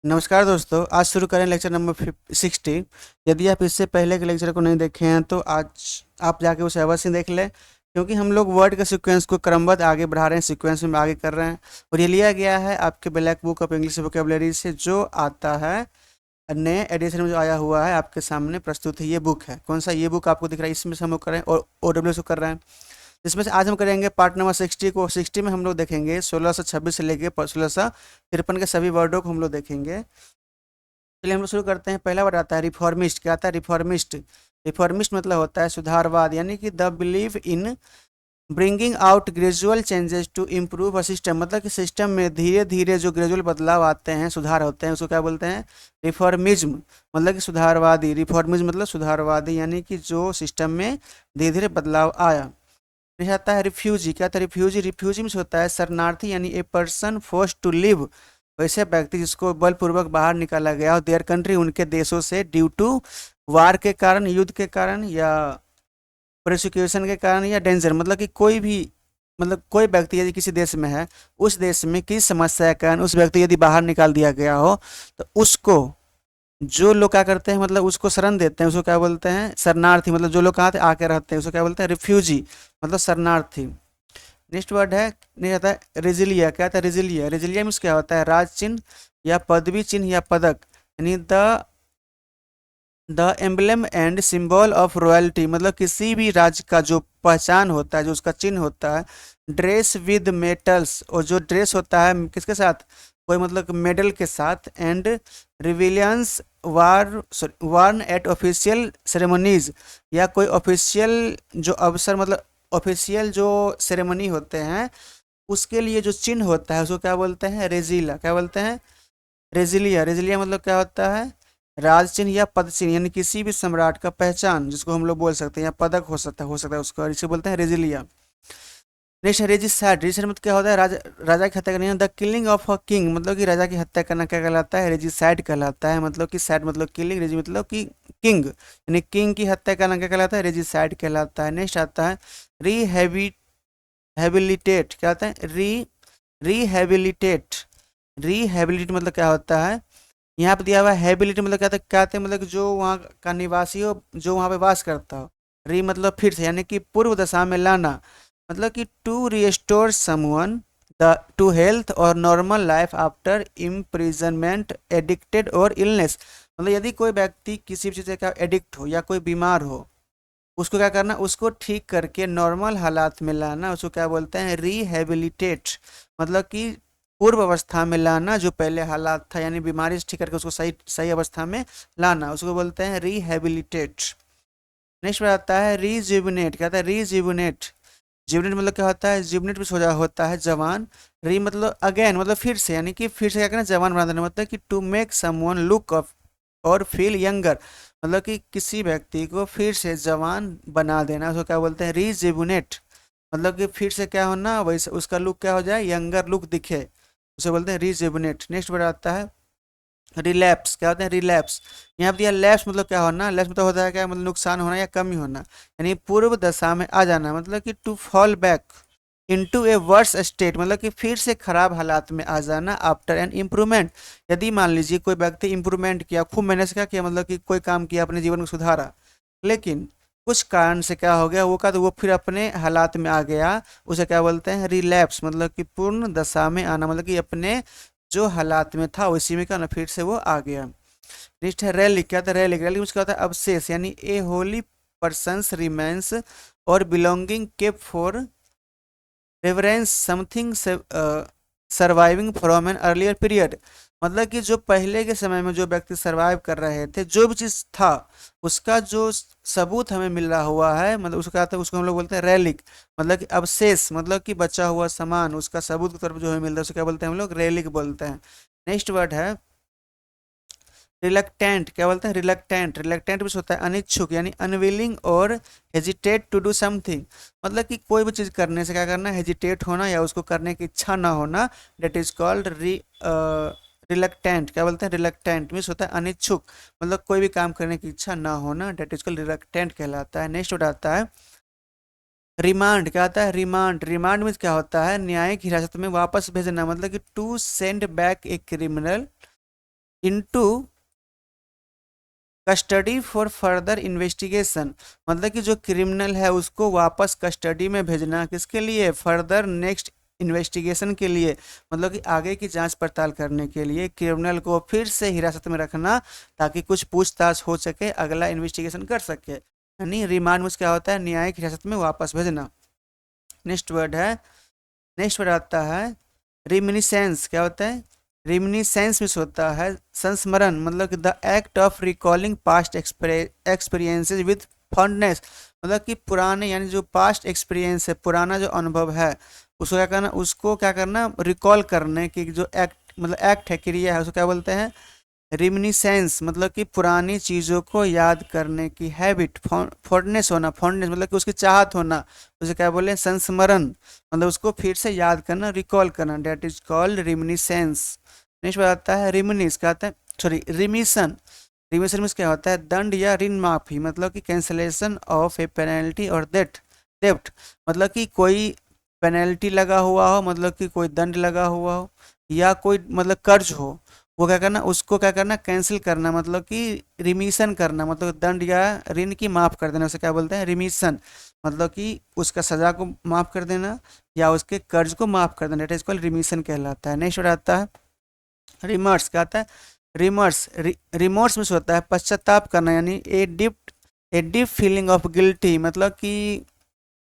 नमस्कार दोस्तों, आज शुरू करें लेक्चर नंबर 60। यदि आप इससे पहले के लेक्चर को नहीं देखे हैं तो आज आप जाके उसे अवश्य देख लें, क्योंकि हम लोग वर्ड के सीक्वेंस को क्रमबद्ध आगे बढ़ा रहे हैं, सीक्वेंस में आगे कर रहे हैं। और ये लिया गया है आपके black book of English vocabulary से, जो आता है नए एडिशन में, जो आया हुआ है आपके सामने प्रस्तुत है। ये बुक है, कौन सा ये बुक आपको दिख रहा है, इसमें से हम लोग कर रहे हैं और OWS को कर रहे हैं। इसमें से आज हम करेंगे पार्ट नंबर 60 को। 60 में हम लोग देखेंगे 1626 से लेकर 1653 के सभी वर्डों को हम लोग देखेंगे। चलिए हम लोग शुरू करते हैं। पहला वर्ड आता है रिफॉर्मिस्ट। क्या आता है रिफॉर्मिस्ट? रिफॉर्मिस्ट मतलब होता है सुधारवाद, यानी कि the believe in bringing out gradual changes to improve a system. मतलब कि सिस्टम में धीरे धीरे जो ग्रेजुअल बदलाव आते हैं, सुधार होते हैं, उसको क्या बोलते हैं? रिफॉर्मिज्म। मतलब कि सुधारवादी। रिफॉर्मिज्म मतलब सुधारवादी, यानी कि जो सिस्टम में धीरे धीरे बदलाव आया। फिर आता है रिफ्यूजी। क्या था रिफ्यूजी? रिफ्यूजी में होता है शरणार्थी, यानी a person force to live. वैसे व्यक्ति जिसको बलपूर्वक बाहर निकाला गया हो देयर कंट्री, उनके देशों से, ड्यू टू वार के कारण, युद्ध के कारण, या प्रोसिक्यूशन के कारण, या डेंजर। मतलब कि कोई भी, मतलब कोई व्यक्ति यदि किसी देश में है, उस देश में किसी समस्या के कारण उस व्यक्ति यदि बाहर निकाल दिया गया हो, तो उसको जो लोग क्या करते हैं, मतलब उसको शरण देते हैं, उसको क्या बोलते हैं? शरणार्थी। मतलब जो लोग कहाँ आके रहते हैं उसको क्या बोलते हैं? रिफ्यूजी, मतलब शरणार्थी। नेक्स्ट वर्ड है, नहीं आता है रेजिलिया। क्या था रेजिलिया? रेजिलिया मीन्स क्या होता है? राज चिन्ह या पदवी चिन्ह या पदक, यानी the emblem and symbol of royalty. मतलब किसी भी राज्य का जो पहचान होता है, जो उसका चिन्ह होता है। ड्रेस विद मेटल्स, और जो ड्रेस होता है किसके साथ? कोई मतलब मेडल के साथ। एंड रिविलियंस war worn at official ceremonies, या कोई ऑफिशियल जो अवसर, मतलब ऑफिशियल जो सेरेमनी होते हैं, उसके लिए जो चिन्ह होता है उसको क्या बोलते हैं? रेजिला। क्या बोलते हैं? रेजिलिया। रेजिलिया मतलब क्या होता है? राज चिन्ह या पद चिन्ह, यानी किसी भी सम्राट का पहचान, जिसको हम लोग बोल सकते हैं, या पदक हो सकता है उसको, और इसे बोलते हैं रेजिलिया। नेक्स्ट है रेजिसाइड। रेजिसाइड मतलब क्या होता है? राजा की हत्या करना, the killing of a king. मतलब कि राजा की हत्या करना क्या कहलाता है? रेजिसाइड कहलाता है। मतलब कि साइड मतलब किलिंग, रेजी मतलब कि किंग, यानी किंग की हत्या करना क्या कहलाता है? रेजिसाइड कहलाता है। नेक्स्ट आता है रिहेबिलिटेट। क्या होता है? रिहेबिलिटेट। रिहेबिलिटेट मतलब क्या होता है? यहाँ पे दिया हुआ है हैबिलिटी, मतलब क्या था मतलब कि जो वहाँ का निवासी हो, जो वहाँ पे वास करता हो। री मतलब फिर से, यानी कि पूर्व दशा में लाना। मतलब कि to restore someone the to health or normal life after imprisonment, addicted or illness. मतलब यदि कोई व्यक्ति किसी भी चीज़ का एडिक्ट हो या कोई बीमार हो, उसको क्या करना? उसको ठीक करके नॉर्मल हालात में लाना, उसको क्या बोलते हैं? रिहेबिलिटेट। मतलब कि पूर्व अवस्था में लाना, जो पहले हालात था, यानी बीमारी से ठीक करके उसको सही सही अवस्था में लाना, उसको बोलते हैं रिहेबिलिटेट। नेक्स्ट आता है रिजुविनेट। क्या होता है? रिजुविनेट। जुवनेट मतलब क्या होता है? जुवनेट भी सोचा होता है जवान। री मतलब अगेन, मतलब फिर से, यानी कि फिर से क्या करना? जवान बना देना। मतलब कि to make someone look of or feel younger. मतलब कि किसी व्यक्ति को फिर से जवान बना देना, उसको क्या बोलते हैं? रिजुविनेट। मतलब कि फिर से क्या होना, वैसे उसका लुक क्या हो जाए? यंगर लुक दिखे, उसे बोलते हैं रिजुविनेट। नेक्स्ट वर्ड आता है रिलैप्स। क्या होता है? रिलैप्स। यहाँ पे दिया लैप्स मतलब क्या होना? लैप्स मतलब होता है क्या? मतलब नुकसान होना या कमी होना, यानी पूर्व दशा में आ जाना। मतलब कि to fall back into a worse state, मतलब कि फिर से खराब हालात में आ जाना आफ्टर एन इम्प्रूवमेंट। यदि मान लीजिए कोई व्यक्ति इम्प्रूवमेंट किया, खूब मेहनत से क्या किया, मतलब कि कोई काम किया, अपने जीवन को सुधारा, लेकिन कुछ कारण से क्या हो गया वो का, तो वो फिर अपने हालात में आ गया, उसे क्या बोलते हैं? रिलैप्स। मतलब कि पूर्ण दशा में आना, मतलब कि अपने जो हालात में था उसी में क्या ना, फिर से वो आ गया। नेक्स्ट है रैलिक। क्या था रैलिक? रैलिक उसका होता है अवशेष, यानी a holy person's remains or belongings kept for reverence something surviving from an earlier period. मतलब कि जो पहले के समय में जो व्यक्ति सर्वाइव कर रहे थे, जो भी चीज़ था, उसका जो सबूत हमें मिल रहा हुआ है, मतलब उसको क्या था? उसको हम लोग बोलते हैं रैलिक। मतलब कि अवशेष, मतलब कि बचा हुआ सामान, उसका सबूत के तौर पर जो हमें मिल रहा है, उसको क्या बोलते हैं? हम लोग रैलिक बोलते हैं। नेक्स्ट वर्ड है रिलक्टेंट। क्या बोलते हैं? रिलक्टेंट। रिलक्टेंट भी होता है अनिच्छुक, यानी अनविलिंग और हेजिटेट टू डू समथिंग। मतलब कि कोई भी चीज़ करने से क्या करना? हेजिटेट होना, या उसको करने की इच्छा ना होना, डेट इज कॉल्ड रिलक्टेंट। क्या बोलते हैं? रिलक्टेंट मीन्स होता है अनिच्छुक, मतलब कोई भी काम करने की इच्छा ना होना, डेट इज कॉल्ड रिलक्टेंट कहलाता है। नेक्स्ट वर्ड आता है रिमांड। क्या आता है? रिमांड। रिमांड मीन्स क्या होता है? न्यायिक हिरासत में वापस भेजना। मतलब कि to send back a criminal into custody for further investigation, मतलब कि जो क्रिमिनल है उसको वापस कस्टडी में भेजना, किसके लिए, फर्दर नेक्स्ट इन्वेस्टिगेशन के लिए, मतलब कि आगे की जांच पड़ताल करने के लिए क्रिमिनल को फिर से हिरासत में रखना, ताकि कुछ पूछताछ हो सके, अगला इन्वेस्टिगेशन कर सके। यानी रिमांड में क्या होता है, न्यायिक हिरासत में वापस भेजना। नेक्स्ट वर्ड है, नेक्स्ट वर्ड आता है रिमिनिसेंस। क्या होता है, रिमिनिसेंस में होता है संस्मरण, मतलब कि the act of recalling past experiences with fondness, मतलब कि पुराने यानी जो पास्ट एक्सपीरियंस है, पुराना जो अनुभव है उसको क्या करना, उसको क्या करना, रिकॉल करने की जो एक्ट मतलब एक्ट है, क्रिया है, उसको क्या बोलते हैं, रिमिनिसेंस, मतलब कि पुरानी चीज़ों को याद करने की हैबिट। फॉन्डनेस होना, फॉन्डनेस मतलब कि उसकी चाहत होना, उसे क्या बोले, संस्मरण, मतलब उसको फिर से याद करना, रिकॉल करना, डेट इज कॉल्ड रिमिनिसेंस। नेक्स्ट बात आता है रिमिनिस, क्या आता है, सॉरी रिमिशन। रिमिशन में क्या होता है, दंड या ऋण माफी, मतलब कि कैंसलेशन ऑफ ए पेनल्टी और डेब्ट, मतलब कि कोई पेनल्टी लगा हुआ हो, मतलब कि कोई दंड लगा हुआ हो, या कोई मतलब कर्ज हो, वो क्या करना, उसको क्या करना, कैंसिल करना, मतलब कि रिमिशन करना, मतलब दंड या ऋण की माफ़ कर देना, उसे क्या बोलते हैं, रिमिशन, मतलब कि उसका सजा को माफ़ कर देना या उसके कर्ज को माफ़ कर देना, डेट इज कॉल्ड रिमिशन कहलाता है। नेक्स्ट वर्ड आता है रिमर्स। क्या आता है, रिमर्स, रिमोर्स में से होता है पश्चाताप करना, यानी a deep feeling of guilty, मतलब कि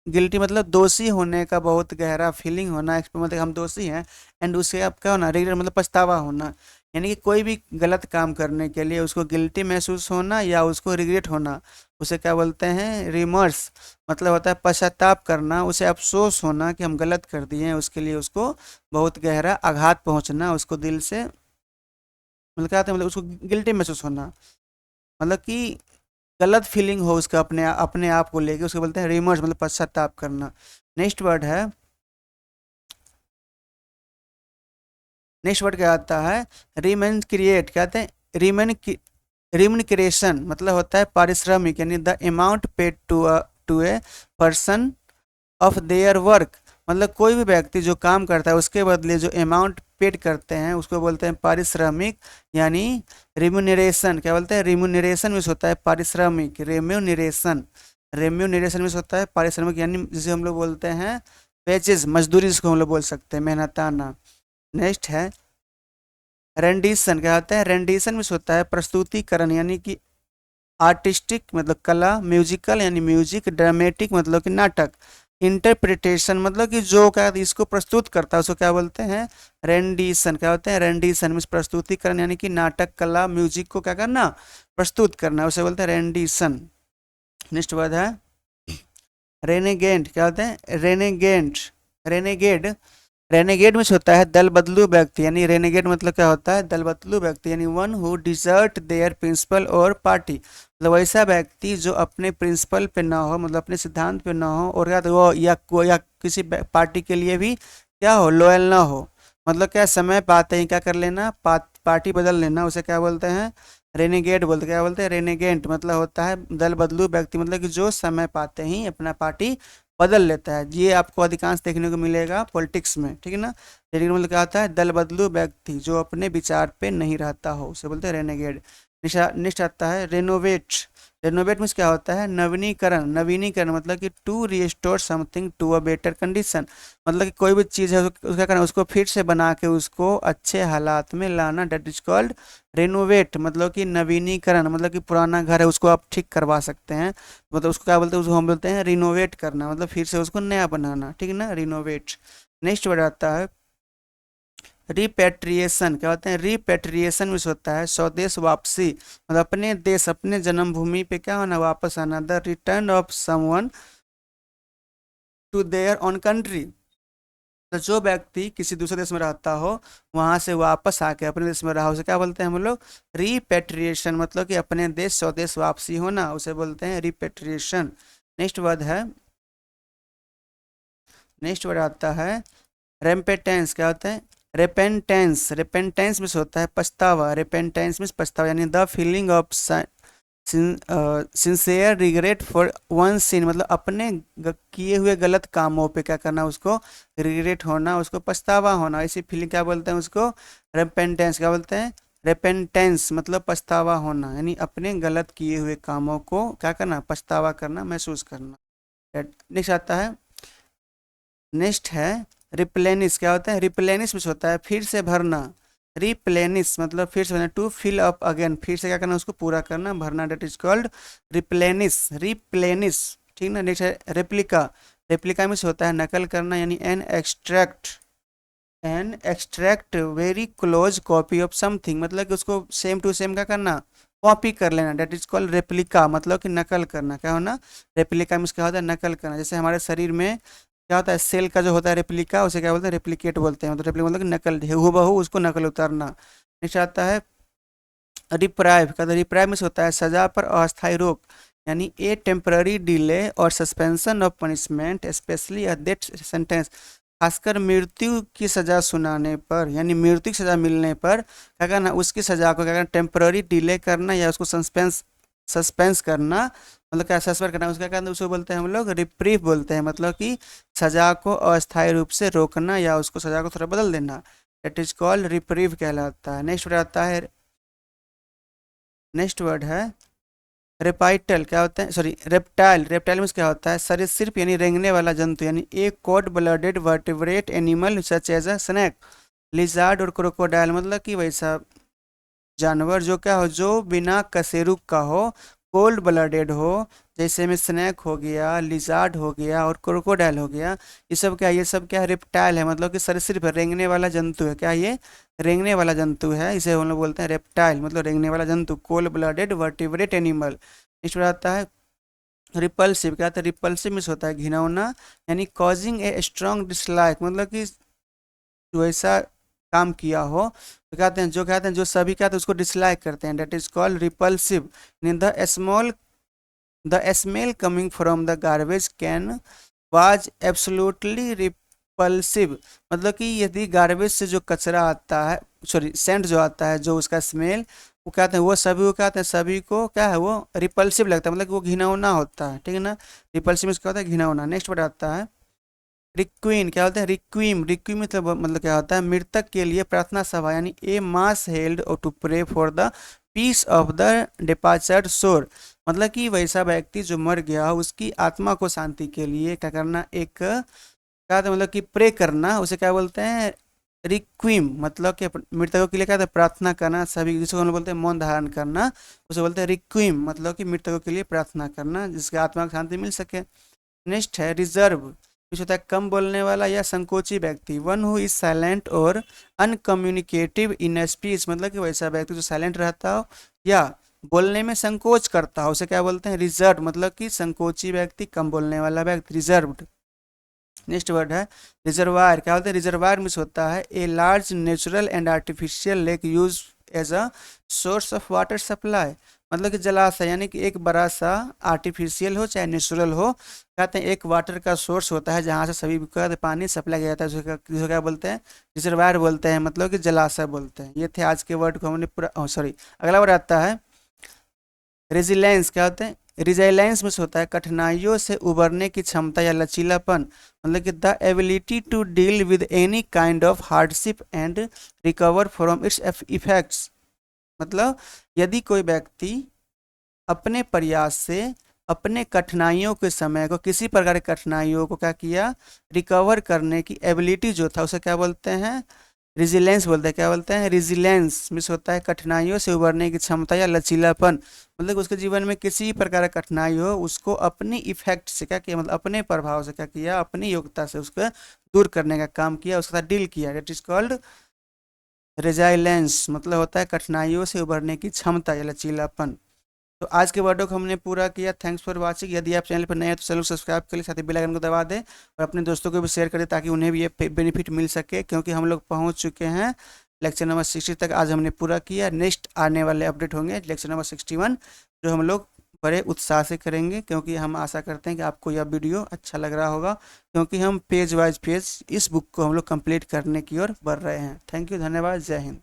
गिल्टी मतलब दोषी होने का बहुत गहरा फीलिंग होना, मतलब हम दोषी हैं, एंड उससे आप क्या होना, रिग्रेट मतलब पछतावा होना, यानी कि कोई भी गलत काम करने के लिए उसको गिल्टी महसूस होना या उसको रिग्रेट होना, उसे क्या बोलते हैं, रिमर्स, मतलब होता है पश्चाताप करना, उसे अफसोस होना कि हम गलत कर दिए हैं, उसके लिए उसको बहुत गहरा आघात पहुंचना, उसको दिल से, मतलब क्या होता है, मतलब उसको गिल्टी महसूस होना, मतलब कि गलत फीलिंग हो उसका अपने आप को लेके, उसको बोलते हैं रिमर्स, मतलब पश्चाताप करना। नेक्स्ट वर्ड है, नेक्स्ट वर्ड क्या आता है, रिमेन क्रिएट। क्या कहते हैं, रिमन क्रिएशन, मतलब होता है पारिश्रमिक, यानी the amount paid to a person of their work, मतलब कोई भी व्यक्ति जो काम करता है उसके बदले जो अमाउंट पेड करते हैं उसको बोलते हैं पारिश्रमिक, यानी रिम्यूनरेशन। क्या बोलते हैं, रिम्यूनरेशन में से होता है पारिश्रमिक, रेम्यूनरेशन, रेम्यूनरेशन में से होता है पारिश्रमिक, यानी जिसे हम लोग बोलते हैं वेजेस, मजदूरी जिसको हम लोग बोल सकते हैं, मेहनताना। नेक्स्ट है रेंडिशन। क्या होता है, रेंडिशन में से होता है प्रस्तुतिकरण, यानी कि आर्टिस्टिक मतलब कला, म्यूजिकल यानी म्यूजिक, ड्रामेटिक मतलब कि नाटक, इंटरप्रिटेशन मतलब कि जो क्या इसको प्रस्तुत करता है उसको क्या बोलते हैं, रेंडिशन। क्या होते हैं, रेंडिशन में प्रस्तुतिकरण, यानी कि नाटक, कला, म्यूजिक को क्या करना, प्रस्तुत करना, उसे बोलते हैं रेंडिशन। नेक्स्ट वर्ड है रेनेगेंट। क्या होते हैं, रेनेगेंट, रेनेगेड, रेनेगेड में से होता है दल बदलू व्यक्ति, यानी रेनेगेड मतलब क्या होता है, दल बदलू व्यक्ति, यानी one who desert their principle or party, मतलब ऐसा व्यक्ति जो अपने प्रिंसिपल पे ना हो, मतलब अपने सिद्धांत पे ना हो, और या तो वो या किसी पार्टी के लिए भी क्या हो, लॉयल ना हो, मतलब क्या समय पाते ही क्या कर लेना, पार्टी बदल लेना, उसे क्या बोलते हैं, रेनेगेड बोलते, क्या बोलते हैं, रेनेगेंट, मतलब होता है दल बदलू व्यक्ति, मतलब कि जो समय पाते ही अपना पार्टी बदल लेता है। ये आपको अधिकांश देखने को मिलेगा पॉलिटिक्स में, ठीक है ना। रेनेगेड मतलब क्या होता है, दल बदलू व्यक्ति जो अपने विचार पे नहीं रहता हो, उसे बोलते हैं रेनेगेड। नेक्स्ट आता है रेनोवेट। रेनोवेट में क्या होता है, नवीनीकरण, नवीनीकरण मतलब कि to restore something to a better condition, मतलब कि कोई भी चीज़ है उसका करना, उसको फिर से बना के उसको अच्छे हालात में लाना, डेट इज कॉल्ड रेनोवेट, मतलब कि नवीनीकरण, मतलब कि पुराना घर है उसको आप ठीक करवा सकते हैं, मतलब उसको क्या बोलते हैं, उसको हम बोलते हैं रिनोवेट करना, मतलब फिर से उसको नया बनाना, ठीक है ना, रिनोवेट। नेक्स्ट वर्ड आता है रिपेट्रिएशन। क्या होते हैं, रिपेट्रिएशन में से होता है स्वदेश वापसी, मतलब अपने देश, अपने जन्मभूमि पे क्या होना, वापस आना, the return of someone to their own country, तो जो व्यक्ति किसी दूसरे देश में रहता हो वहां से वापस आके अपने देश में रहा, उसे क्या बोलते हैं हम लोग, रिपेट्रिएशन, मतलब कि अपने देश स्वदेश वापसी होना, उसे बोलते हैं रिपेट्रिएशन। नेक्स्ट वर्ड है, नेक्स्ट वर्ड आता है रेम्पेटेंस। क्या होता है, रेपेंटेंस, रेपेंटेंस में से होता है पछतावा, रेपेंटेंस में पछतावा, यानी the feeling of sincere regret for one sin, मतलब अपने किए हुए गलत कामों पे क्या करना, उसको रिग्रेट होना, उसको पछतावा होना, ऐसी फीलिंग क्या बोलते हैं उसको, रेपेंटेंस। क्या बोलते हैं, रेपेंटेंस मतलब पछतावा होना, यानी अपने गलत किए हुए कामों को क्या करना, पछतावा करना, महसूस करना। नेक्स्ट आता है, नेक्स्ट है रिप्लेनिश। क्या होता है, रिप्लेनिश में होता है फिर से भरना। रिप्लेनिश मतलब फिर से भरना, टू फिल अप अगेन, फिर से क्या करना, उसको पूरा करना, भरना, that is called replenish, replenish. ठीक ना। नेक्स्ट है रेप्लिका। रेप्लिका में होता है नकल करना, यानी an extract very close copy of something, मतलब कि उसको सेम टू सेम क्या करना, कॉपी कर लेना, डेट इज कॉल्ड रेप्लिका, मतलब कि नकल करना। क्या होना, रेप्लिका में क्या होता है, नकल करना। जैसे हमारे शरीर में क्या होता है, सेल का जो होता है रेप्लिका, उसे क्या बोलते हैं, रेप्लिकेट बोलते हैं। मतलब रेप्लिका मतलब कि नकल, हूबहू उसको नकल उतारना। नेक्स्ट आता है रिप्राइव। का रिप्राइव में होता है सजा पर अस्थायी रोक, यानी ए टेम्पररी डिले और suspension of punishment specially a death sentence, खासकर मृत्यु की सजा सुनाने पर, यानी मृत्यु की सजा मिलने पर क्या करना, उसकी सजा को क्या करना, टेम्पररी डिले करना या उसको सस्पेंस करना, मतलब क्या सस्पेंड करना, उसका क्या उसको बोलते हैं हम लोग रिप्रीव बोलते हैं, मतलब कि सजा को अस्थायी रूप से रोकना या उसको सजा को थोड़ा बदल देना, इट इज कॉल्ड रिप्रीव कहलाता है। नेक्स्ट वर्ड आता है, नेक्स्ट वर्ड है रेपाइटल। क्या होता है, सॉरी रेप्टाइल। रेप्टाइल में क्या होता है, सरीसृप यानी रेंगने वाला जंतु, यानी एक cold blooded vertebrate animal such as a snake, lizard or crocodile, मतलब कि वैसा जानवर जो क्या हो, जो बिना कशेरुक का हो, कोल्ड ब्लडेड हो, जैसे में स्नैक हो गया, लिजार्ड हो गया और क्रोकोडाइल हो गया, ये सब क्या, ये सब क्या है, रेप्टाइल है, मतलब कि सरीसृप रेंगने वाला जंतु है। क्या ये रेंगने वाला जंतु है, इसे हम लोग बोलते हैं रेप्टाइल, मतलब रेंगने वाला जंतु, cold blooded vertebrate animal. Next आता है रिपल्सिव। क्या होता है, रिपल्सिव मीन्स होता है घिनौना, यानी कॉजिंग ए स्ट्रॉन्ग डिसलाइक, मतलब कि जो ऐसा काम किया हो तो कहते हैं, जो कहते हैं जो सभी कहते हैं उसको डिसलाइक करते हैं, that is called repulsive. The smell coming from the garbage can was absolutely repulsive, मतलब कि यदि गार्बेज से जो कचरा आता है, सॉरी सेंट जो आता है, जो उसका स्मेल, वो कहते हैं वो सभी को कहते हैं, सभी को क्या है, वो रिपल्सिव लगता है, मतलब कि वो घिनौना होता है। ठीक है ना, रिपल्सिव में क्या होता है, घिनौना। नेक्स्ट वर्ड आता है रिक्वीन। क्या होता है, रिक्वीम। रिक्वीम मतलब क्या होता है, मृतक के लिए प्रार्थना सभा, यानी a mass held to pray for the peace of the departed soul, मतलब कि वैसा व्यक्ति जो मर गया उसकी आत्मा को शांति के लिए क्या करना, एक क्या होता है, मतलब कि प्रे करना, उसे क्या बोलते हैं, रिक्वीम, मतलब कि मृतकों के लिए क्या होता है, प्रार्थना करना, सभी जिसको हम लोग बोलते हैं मौन धारण करना, उसे बोलते हैं रिक्वीम, मतलब कि मृतकों के लिए प्रार्थना करना जिसके आत्मा को शांति मिल सके। नेक्स्ट है रिजर्व, कुछ होता है कम बोलने वाला या संकोची व्यक्ति, वन हु इज साइलेंट और अनकम्युनिकेटिव इन स्पीच, मतलब कि वैसा व्यक्ति जो साइलेंट रहता हो या बोलने में संकोच करता हो, उसे क्या बोलते हैं, रिजर्व, मतलब कि संकोची व्यक्ति, कम बोलने वाला व्यक्ति, रिजर्व्ड। नेक्स्ट वर्ड है रिजर्वायर। क्या होता है, रिजर्वायर में होता है a large natural and artificial lake use as a source of water supply, मतलब कि जलाशय, यानी कि एक बड़ा सा आर्टिफिशियल हो चाहे नेचुरल हो, कहते हैं एक वाटर का सोर्स होता है जहाँ से सभी को पानी सप्लाई किया जाता है, जिसको क्या बोलते हैं, रिजर्वायर बोलते हैं, मतलब कि जलाशय बोलते हैं। ये थे आज के वर्ड को हमने पूरा, सॉरी अगला वर्ड आता है रेजिलेंस। क्या होते हैं, रिजाइलेंस में होता है कठिनाइयों से उबरने की क्षमता या लचीलापन, मतलब कि the ability to deal with any kind of hardship and recover from its effects, मतलब यदि कोई व्यक्ति अपने प्रयास से अपने कठिनाइयों के समय को, किसी प्रकार की कठिनाइयों को क्या किया, रिकवर करने की एबिलिटी जो था उसे क्या बोलते हैं, रिजिलेंस बोलते हैं। क्या बोलते हैं, रिजिलेंस मिस होता है कठिनाइयों से उबरने की क्षमता या लचीलापन, मतलब उसके जीवन में किसी प्रकार का कठिनाई हो उसको अपनी इफेक्ट से क्या किया, मतलब अपने प्रभाव से क्या किया, अपनी योग्यता से उसको दूर करने का काम किया, उसके साथ डील किया, डेट इज कॉल्ड रेजाइलेंस, मतलब होता है कठिनाइयों से उबरने की क्षमता या लचीलापन। तो आज के वर्डों को हमने पूरा किया। Thanks for watching. यदि आप चैनल पर नए हैं तो चैनल को सब्सक्राइब कर ले, साथ ही बेल आइकन को दबा दें और अपने दोस्तों को भी शेयर कर दें ताकि उन्हें भी ये बेनिफिट मिल सके, क्योंकि हम लोग पहुंच चुके हैं लेक्चर नंबर 60 तक, आज हमने पूरा किया। नेक्स्ट आने वाले अपडेट होंगे लेक्चर नंबर 61, जो हम लोग बड़े उत्साह से करेंगे, क्योंकि हम आशा करते हैं कि आपको यह वीडियो अच्छा लग रहा होगा, क्योंकि हम पेज वाइज पेज इस बुक को हम लोग कंप्लीट करने की ओर बढ़ रहे हैं। थैंक यू, धन्यवाद, जय हिंद।